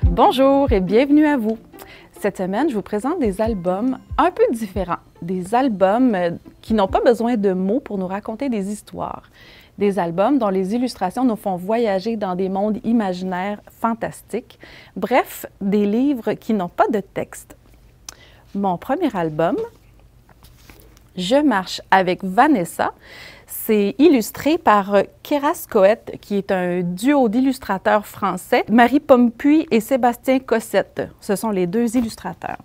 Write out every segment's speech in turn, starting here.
Bonjour et bienvenue à vous. Cette semaine, je vous présente des albums un peu différents, des albums qui n'ont pas besoin de mots pour nous raconter des histoires, des albums dont les illustrations nous font voyager dans des mondes imaginaires fantastiques, bref, des livres qui n'ont pas de texte. Mon premier album, Je marche avec Vanessa, c'est illustré par Kéras Coët, qui est un duo d'illustrateurs français, Marie Pompuy et Sébastien Cossette. Ce sont les deux illustrateurs.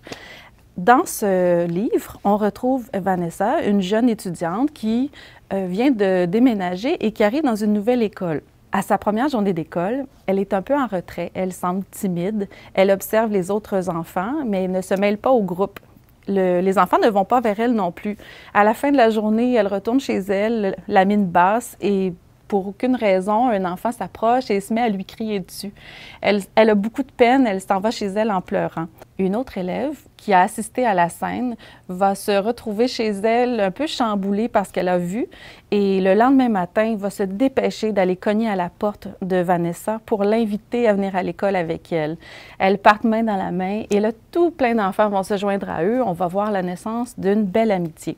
Dans ce livre, on retrouve Vanessa, une jeune étudiante qui vient de déménager et qui arrive dans une nouvelle école. À sa première journée d'école, elle est un peu en retrait, elle semble timide, elle observe les autres enfants, mais ne se mêle pas au groupe. Les enfants ne vont pas vers elle non plus. À la fin de la journée, elle retourne chez elle, la mine basse, et pour aucune raison, un enfant s'approche et se met à lui crier dessus. Elle a beaucoup de peine, elle s'en va chez elle en pleurant. Une autre élève qui a assisté à la scène va se retrouver chez elle un peu chamboulée par ce qu'elle a vu et le lendemain matin, va se dépêcher d'aller cogner à la porte de Vanessa pour l'inviter à venir à l'école avec elle. Elles partent main dans la main et là, tout plein d'enfants vont se joindre à eux. On va voir la naissance d'une belle amitié.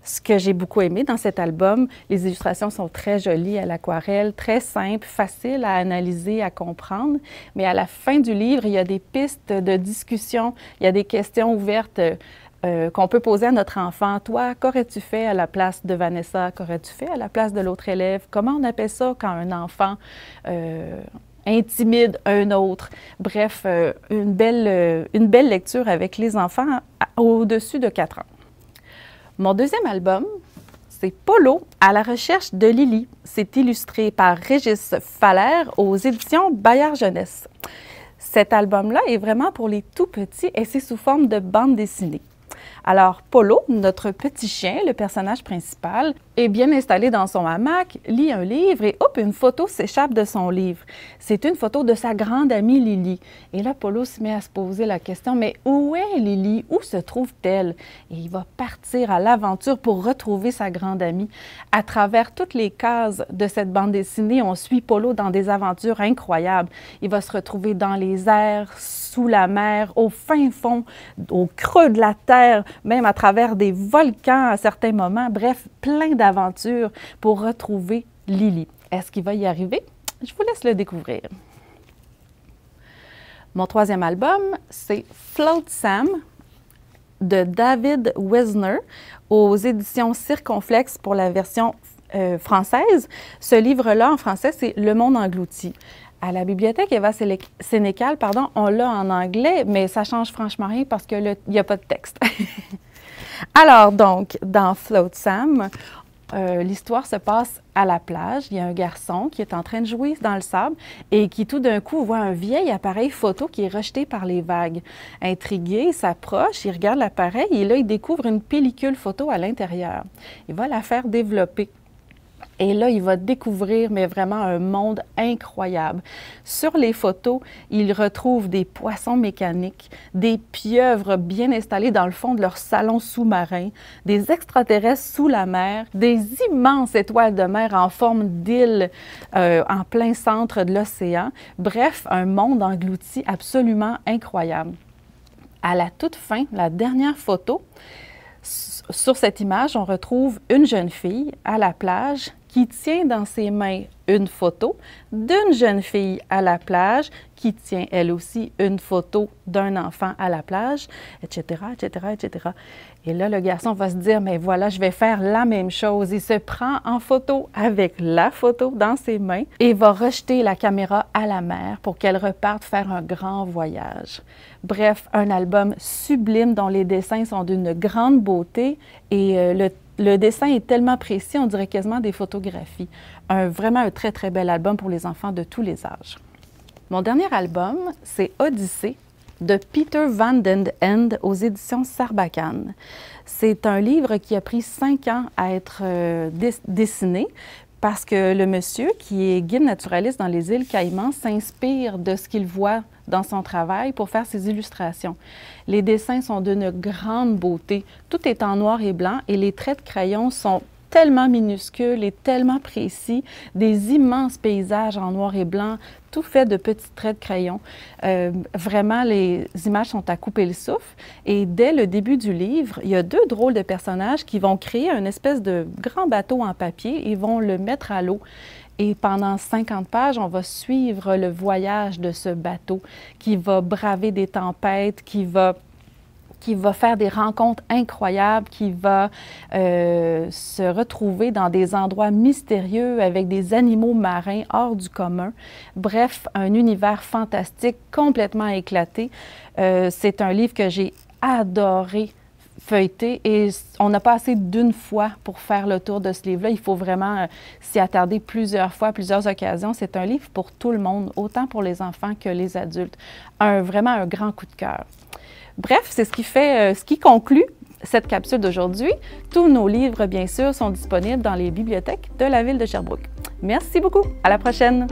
Ce que j'ai beaucoup aimé dans cet album, les illustrations sont très jolies à l'aquarelle, très simples, faciles à analyser, à comprendre. Mais à la fin du livre, il y a des pistes de discussion, il y a des questions ouvertes qu'on peut poser à notre enfant. Toi, qu'aurais-tu fait à la place de Vanessa? Qu'aurais-tu fait à la place de l'autre élève? Comment on appelle ça quand un enfant intimide un autre? Bref, une belle lecture avec les enfants au-dessus de 4 ans. Mon deuxième album, c'est Polo, à la recherche de Lily. C'est illustré par Régis Faller aux éditions Bayard Jeunesse. Cet album-là est vraiment pour les tout petits et c'est sous forme de bande dessinée. Alors, Polo, notre petit chien, le personnage principal, est bien installé dans son hamac, lit un livre et hop, une photo s'échappe de son livre. C'est une photo de sa grande amie Lily. Et là, Polo se met à se poser la question, mais où est Lily? Où se trouve-t-elle? Et il va partir à l'aventure pour retrouver sa grande amie. À travers toutes les cases de cette bande dessinée, on suit Polo dans des aventures incroyables. Il va se retrouver dans les airs, sous la mer, au fin fond, au creux de la terre, même à travers des volcans à certains moments. Bref, plein d'aventures pour retrouver Lily. Est-ce qu'il va y arriver? Je vous laisse le découvrir. Mon troisième album, c'est Float Sam de David Wisner aux éditions Circonflexe pour la version française. Ce livre-là, en français, c'est Le Monde englouti. À la bibliothèque Eva Sénécal, on l'a en anglais, mais ça change franchement rien parce qu'il n'y a pas de texte. Alors donc, dans Float Sam, l'histoire se passe à la plage. Il y a un garçon qui est en train de jouer dans le sable et qui tout d'un coup voit un vieil appareil photo qui est rejeté par les vagues. Intrigué, il s'approche, il regarde l'appareil et là, il découvre une pellicule photo à l'intérieur. Il va la faire développer. Et là, il va découvrir, mais vraiment un monde incroyable. Sur les photos, il retrouve des poissons mécaniques, des pieuvres bien installées dans le fond de leur salon sous-marin, des extraterrestres sous la mer, des immenses étoiles de mer en forme d'île en plein centre de l'océan. Bref, un monde englouti absolument incroyable. À la toute fin, la dernière photo, sur cette image, on retrouve une jeune fille à la plage qui tient dans ses mains une photo d'une jeune fille à la plage qui tient elle aussi une photo d'un enfant à la plage, etc., etc., etc. Et là, le garçon va se dire, mais voilà, je vais faire la même chose. Il se prend en photo avec la photo dans ses mains et va rejeter la caméra à la mer pour qu'elle reparte faire un grand voyage. Bref, un album sublime dont les dessins sont d'une grande beauté et le dessin est tellement précis, on dirait quasiment des photographies. Vraiment un très, très bel album pour les enfants de tous les âges. Mon dernier album, c'est Odyssée de Peter Van den Ende aux éditions Sarbacane. C'est un livre qui a pris 5 ans à être dessiné parce que le monsieur, qui est guide naturaliste dans les îles Caïmans, s'inspire de ce qu'il voit dans son travail pour faire ses illustrations. Les dessins sont d'une grande beauté. Tout est en noir et blanc et les traits de crayon sont tellement minuscule et tellement précis, des immenses paysages en noir et blanc, tout fait de petits traits de crayon. Vraiment, les images sont à couper le souffle. Et dès le début du livre, il y a deux drôles de personnages qui vont créer une espèce de grand bateau en papier et vont le mettre à l'eau. Et pendant 50 pages, on va suivre le voyage de ce bateau qui va braver des tempêtes, qui va faire des rencontres incroyables, qui va se retrouver dans des endroits mystérieux avec des animaux marins hors du commun. Bref, un univers fantastique, complètement éclaté. C'est un livre que j'ai adoré feuilleter et on n'a pas assez d'une fois pour faire le tour de ce livre-là. Il faut vraiment s'y attarder plusieurs fois, plusieurs occasions. C'est un livre pour tout le monde, autant pour les enfants que les adultes. Vraiment un grand coup de cœur. Bref, c'est ce qui conclut cette capsule d'aujourd'hui. Tous nos livres, bien sûr, sont disponibles dans les bibliothèques de la ville de Sherbrooke. Merci beaucoup. À la prochaine.